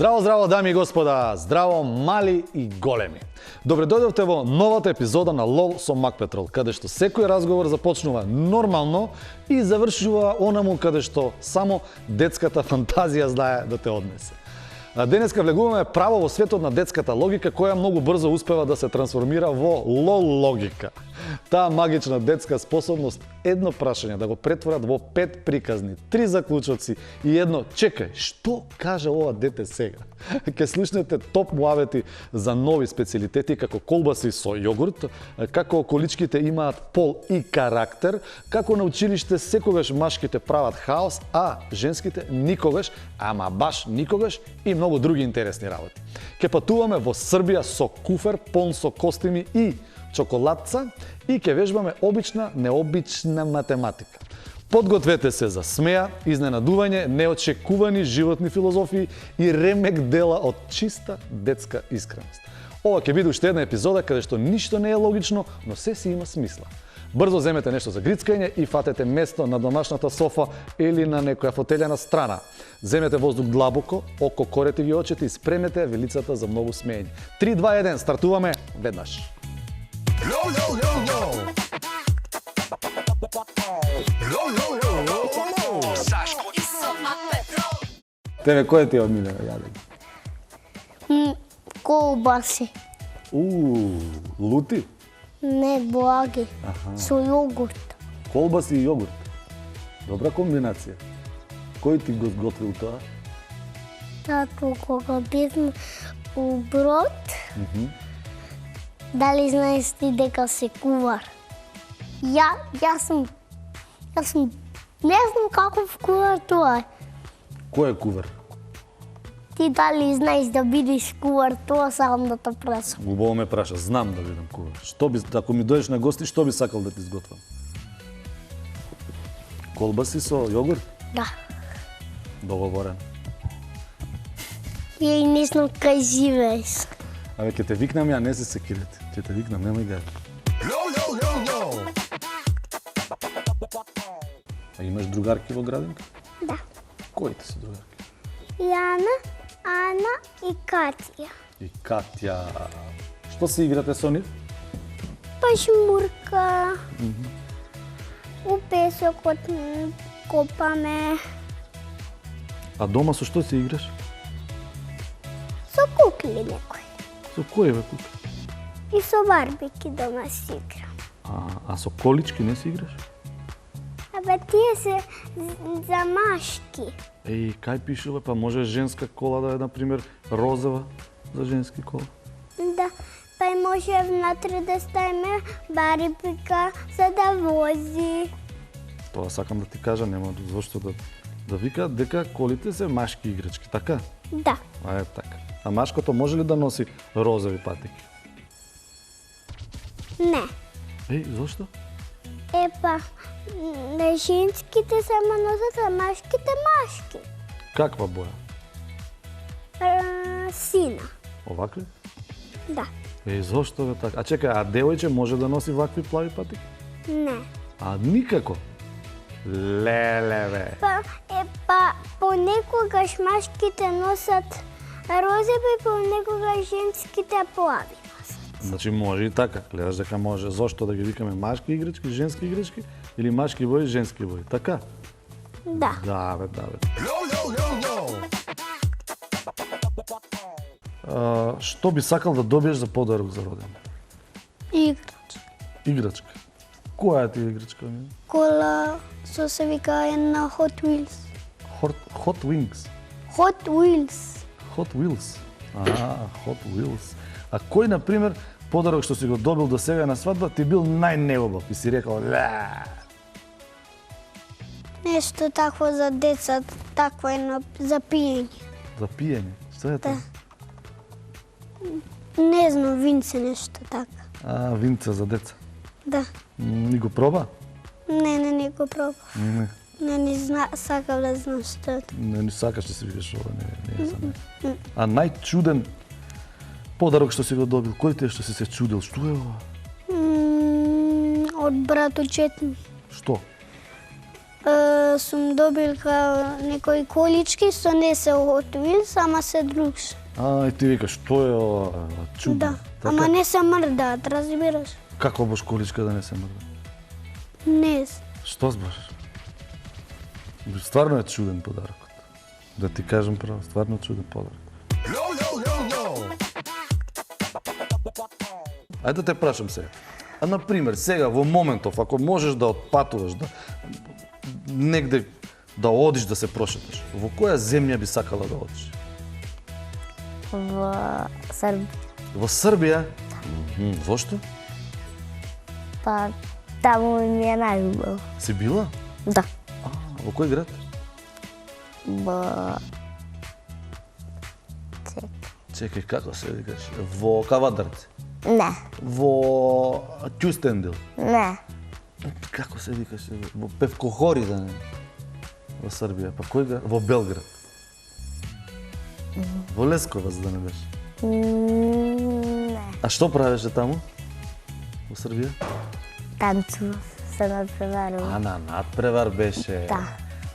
Здраво, здраво, дами и господа, здраво, мали и големи. Добре дојдовте во новата епизода на Лол со Мак Петрол, каде што секој разговор започнува нормално и завршува онаму каде што само детската фантазија знае да те однесе. Денеска влегуваме право во светот на детската логика, која многу брзо успева да се трансформира во лол логика. Таа магична детска способност едно прашање да го претворат во 5 приказни, 3 заклучоци и едно чекај, што каже ова дете сега? Ке слушнете топ муавети за нови специјалитети како колбаси со јогурт, како околичките имаат пол и карактер, како на училиште секогаш машките прават хаос, а женските никогаш, ама баш никогаш и многу други интересни работи. Ке патуваме во Србија со куфер полн со костими и чоколадца и ке вежбаме обична, необична математика. Подгответе се за смеа, изненадување, неочекувани животни филозофии и ремек дела од чиста детска искреност. Ова ќе биде уште една епизода каде што ништо не е логично, но се си има смисла. Брзо земете нешто за грицкање и фатете место на домашната софа или на некоја фотелјана страна. Земете воздух длабоко, око корети ги очите и спремете велицата за многу смеење. 3, 2, 1, стартуваме веднаш. Тебе кој ти е одмилено јадење? Колбаси. Лути? Не, благи. Со јогурт. Колбаси и јогурт. Добра комбинација. Кој ти го сготвил тоа? Тато кога бевме у Брод, дали знаеш ти дека се кувар? Јас сум не знам каков кувар тоа е. Кој е кувар? Ти дали знаеш да бидеш кувар, тоа сакам да те прашам. Убаво ме праша, знам да бидам кувар. Што би, ако ми дојдеш на гости, што би сакал да ти сготвам? Колбаси со јогурт? Да. Договорен. Ја и не знам кај живееш. Абе, ке те викнам ја, не се секирете. Ке те викнам, немај гај. А имаш другарки во градинка? Да. Кои ти се другарки? Јана, Ана и Катја. И Катја. Што се играте со нив? Пашмурка. У песокот копаме. А дома со што се играш? Со кукли некој. Со кој бе кука? И со барбики дома си играм. А со колички не се играш? Абе, тие се за машки. Еј, кај пишува? Па може женска кола да е, например, розова за женски кола? Да, па и може внатре да ставиме барбика за да вози. Тоа сакам да ти кажа, нема зошто да вика дека колите се машки играчки, така? Да. А е така. А машкото може ли да носи розови патики? Не. Еј, зошто? Епа, на женските само носат, а машките машки. Каква боја? Сина. Овакви? Да. Еј, зошто бе така? А чекај, а девојче може да носи вакви плави патики? Не. А никако? Леле бе. Па понекогаш машките носат розови, понекогаш женските плави носат. Значи може и така. Гледаш дека може. Зошто да ги викаме машки играчки, женски играчки или машки бои, женски бои? Така? Да. Да бе, да бе. Што би сакал да добиеш за подарок за роден? Играч. Играчка. Која ти е играчка? Кола со се вика една Hot Wheels. Hot Wings. Hot Wheels. Hot Wheels. Hot Wheels. А кој, например, подарок што си го добил до сега на свадба, ти бил најнеубав и си рекал, Нешто такво за деца, такво едно за пиење. За пиење? Што е тоа? Не знам, винце нешто така. Винце за деца. Да. Ни го проба? Не го пробав. Не. Не сакав да знам што е. Не сакаш да си викаш ова, не е за мене. А најчуден подарок што си го добил, кој ти е што си се чудил? Што е ова? Од брато Четни. Што? Сум добил некои колички, со не се Hot Wheels, ама се другш. А, и ти викаш, што е ова? Чудно. Да, ама не се мрдаат, разбираш? Како бош количка да не се мрда? Не знам. Што збориш? Стварно е чуден подарокот. Да ти кажам право, стварно чуден подарок. Ајде да те прашам сега. А например, сега во моментов, ако можеш да отпатуваш, да негде да одиш да се прошеташ, во која земја би сакала да одиш? Во Србија. Во Србија? Зошто? Па, таму ми е најубаво. Си била? Да. Во кој град? Во... Чекај, како се викаш? Во Кавадарци? Не. Во Кюстендил? Не. Како се викаше? Во Певкохори, да не? Во Србија. Па кој град? Во Белград? Во Лесковац, да не беше? Не. А што правеше таму? Во Србија? Танцував, се надпреварував. А, на надпревар беше. Да.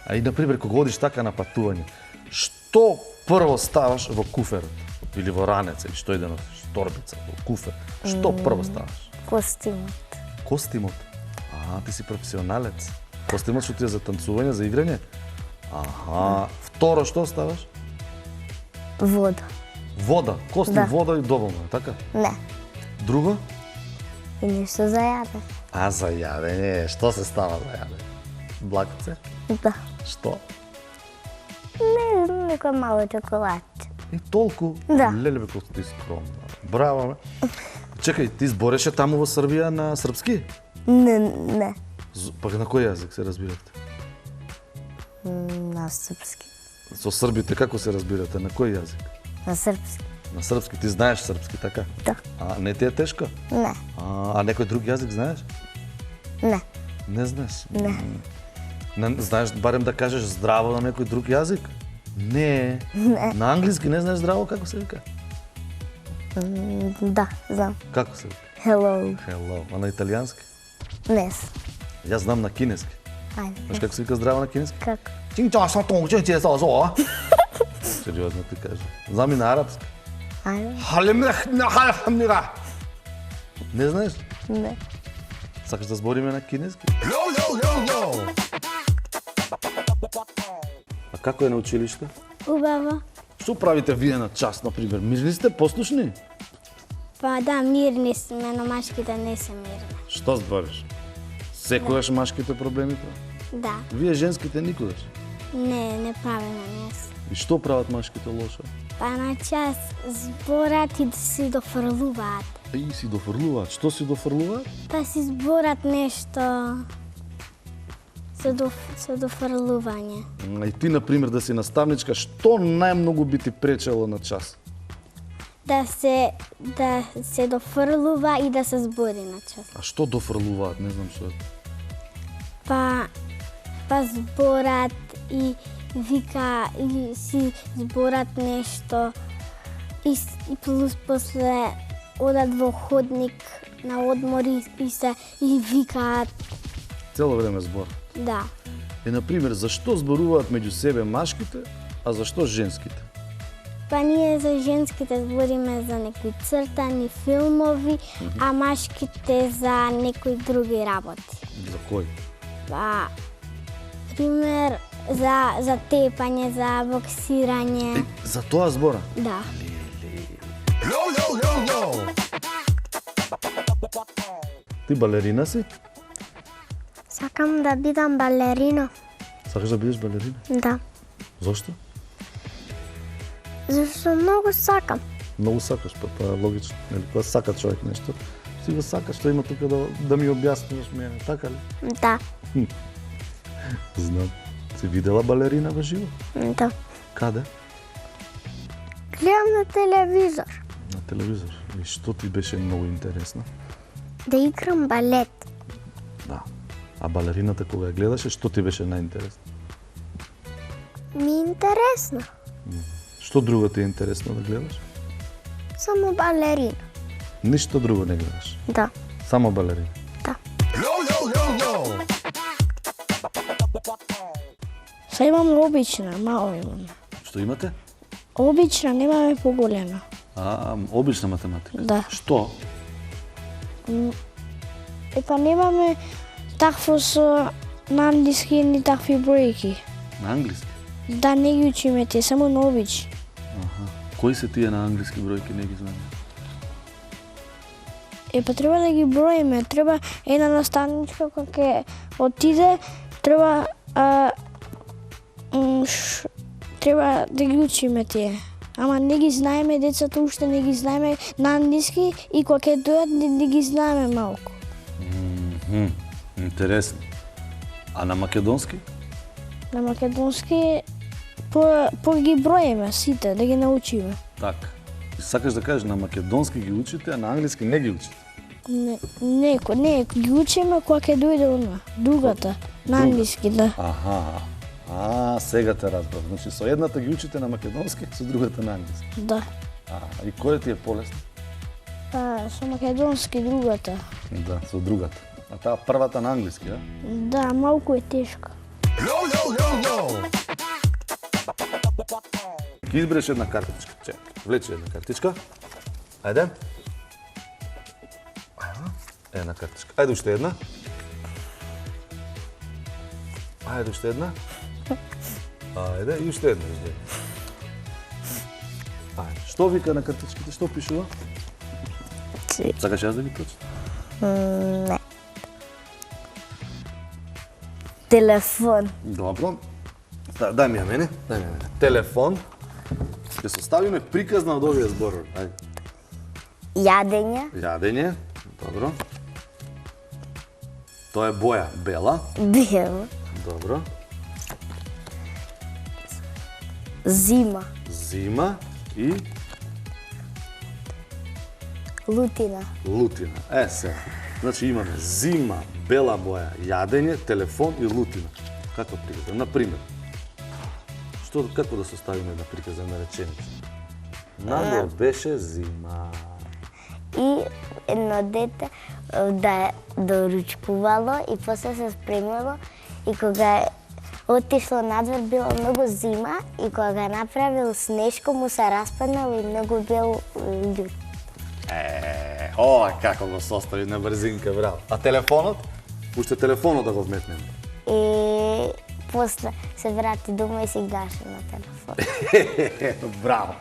А и, например, кога одиш така на патување, што прво ставаш во куферот? Или во ранец, или што и да носиш? Торбица, во куфер. Што прво ставаш? Костимот. Костимот? А, ти си професионалец. Костимот што ти е за танцување, за играње? Аха. Второ, што ставаш? Вода. Вода. Костим, Да. вода и доволно, е така? Не. Друго? И нешто за јадење. А, за јадење. Што се става за јадење? Блакоце? Да. Што? Не знам, некој мало чоколадче. И толку? Да. Леле, бе, колку ти скромна. Браво, бе. Чекај, ти збореше таму во Србија на српски? Не. Пак на кој јазик се разбирате? На српски. Со србите како се разбирате? На кој јазик? На српски. На српски. Ти знаеш српски, така? Да. А не ти е тешко? Не. А некој друг јазик знаеш? Не. Не знаеш? Не. Знаеш барем да кажеш здраво на некој друг јазик? Не. Не. На англиски не знаеш здраво како се вика? Да, знам. Како се вика? Hello. Hello. А на италијански? Не знам. Јас знам на кинески. Ајде. Знаеш како се вика здраво на кинески? Како? Сериозно ти кажам. Знам и на арапски. Ајде. Не знаеш? Не. Сакаш да збориме на кинески? А како е на училиште? Убаво. Што правите вие на час, например? Мирни сте, послушни? Па да, мирни сме, но машките не се мирни. Што збориш? Секогаш машките проблеми прават? Да. Вие женските никогаш. Не правиме нас. И што прават машките лошо? Па на час зборат и да си дофрлуваат. И си дофрлуваат. Што си дофрлуваат? Па си зборат нешто со дофрлување. И ти, например, да си наставничка, што најмногу би ти пречело на час? Да се дофрлува и да се збори на час. А што дофрлуваат? Не знам што е. Па зборат и вика и си зборат нешто и плюс после одат во ходник на одмор и викаат. Цело време збор. Да. Например, зашто зборуваат меѓу себе машките, а зашто женските? Па ние за женските збориме за некои цртани филмови, а машките за некои други работи. За кој? Па, пример, за тепање, за боксирање. За тоа збора? Да. Ти балерина си? Сакам да бидам балерина. Сакаш да бидеш балерина? Да. Зошто? Зашто многу сакам. Многу сакаш, па тоа е логично. Нели, кога сака човек нешто, си го сака, што има тука да ми објасниш мене, така ли? Да. Знам. Си видела балерина во живо? Да. Каде? Гледам на телевизор. На телевизор. И што ти беше многу интересно? Да играм балет. Да. А балерината кога ја гледаше, што ти беше најинтересно? Ми е интересно. Што друго ти е интересно да гледаш? Само балерина. Ништо друго не гледаш? Да. Само балерина? Да. Са имаме обична, мало имаме. Што имате? Обична, немаме поголема. Обична математика. Да. Што? Епа немаме такво со на англиски ни такви бројки. На англиски? Да, не ги учиме тие, само на обич. Кои се тие на англиски бројки, не ги знаеме? Епа треба да ги броиме, треба една наставничка која ќе отиде, треба треба да ги учиме тие. Ама не ги знаеме, децата уште не ги знаеме на англиски и кога ќе дојдат не ги знаеме малку. Интересно. А на македонски? На македонски по ги броиме сите, да ги научиме. Така. Сакаш да кажеш на македонски ги учите, а на англиски не ги учите? Не, ги учиме кога ќе дојде она, другата, на англиски, да. Сега те разбрав. Значи со едната ги учите на македонски, со другата на англиски. Да. И која ти е полесно? Со македонски другата. Да, со другата. А таа првата на англиски, а? Да, малку е тешка. Ќе избереш една картичка. Чекај, влечи една картичка. Ајде. Една картичка. Ајде уште една. Ајде уште една. Ајде и уште една. Ајде. Што вика на картичките? Што пишува? Сакаш јас да ги прочитам? Не. Телефон. Добро. Дај ми ја мене. Телефон. Ќе составиме приказна од овие зборови. Ајде. Јадење. Јадење. Добро. Тоа е боја. Бела. Бела. Добро. Зима. Зима и Лутина. лутина. Сега. Значи имаме зима, бела боја, јадење, телефон и лутина. Каква приказна? Например. Како да составиме една приказна реченица? Надвор беше зима. И едно дете да доручкувало и после се спремило и кога отишло надвор било многу зима и кога го направил снешко му се распаднал и многу бил љут. Ова како го состави на брзинка, браво. А телефонот? Уште телефонот да го вметнем. И после се врати дома и си гаше на телефон. Браво.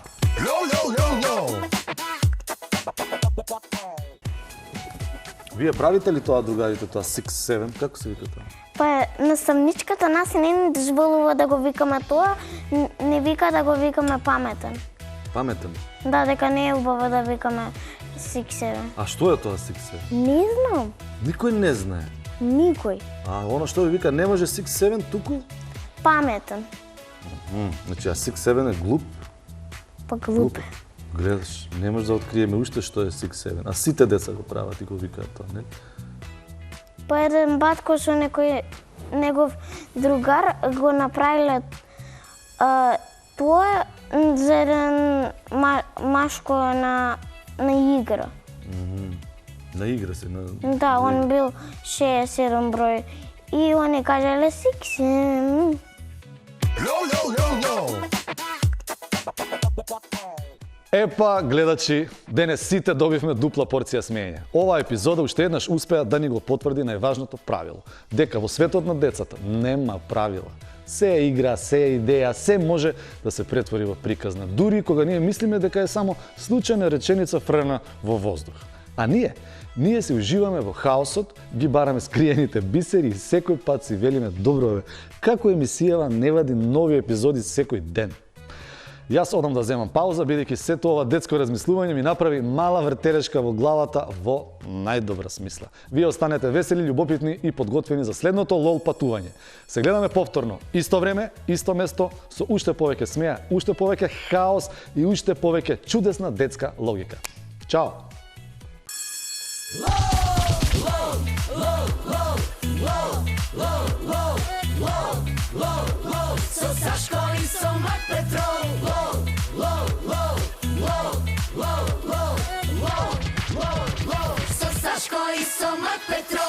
Вие правите ли тоа, другарите, тоа 6-7? Како се вика тоа? Па наставничката нас не ни дозволува да го викаме тоа, не вика да го викаме паметен. Паметен? Да, дека не е убаво да викаме 6-7. А што е тоа 6-7? Не знам. Никој не знае. Никој. Оно што ви вика не може 6-7 туку? Паметен. Значи, а 6-7 е глуп? Па глуп. Гледаш, не може да откриеме уште што е 6-7. А сите деца го прават и го викаат тоа, не? Па еден батко со некој негов другар го направиле тоа за еден машко на игра. На игра се, на... Да, он бил 6-7 број. И они кажале 6-7. Епа, гледачи, денес сите добивме дупла порција смеење. Оваа епизода уште еднаш успеа да ни го потврди најважното правило. Дека во светот на децата нема правила. Се е игра, се е идеја, се може да се претвори во приказна. Дури кога ние мислиме дека е само случајна реченица френа во воздух. А ние се уживаме во хаосот, ги бараме скриените бисери и секој пат си велиме добро бе, како емисијава не вади нови епизоди секој ден. Јас одам да земам пауза, бидејќи сето ова детско размислување ми направи мала вртелешка во главата во најдобра смисла. Вие останете весели, љубопитни и подготвени за следното лол патување. Се гледаме повторно, исто време, исто место, со уште повеќе смеа, уште повеќе хаос и уште повеќе чудесна детска логика. Чао! So Saško i so Mak Petrol. So Saško i so Mak Petrol.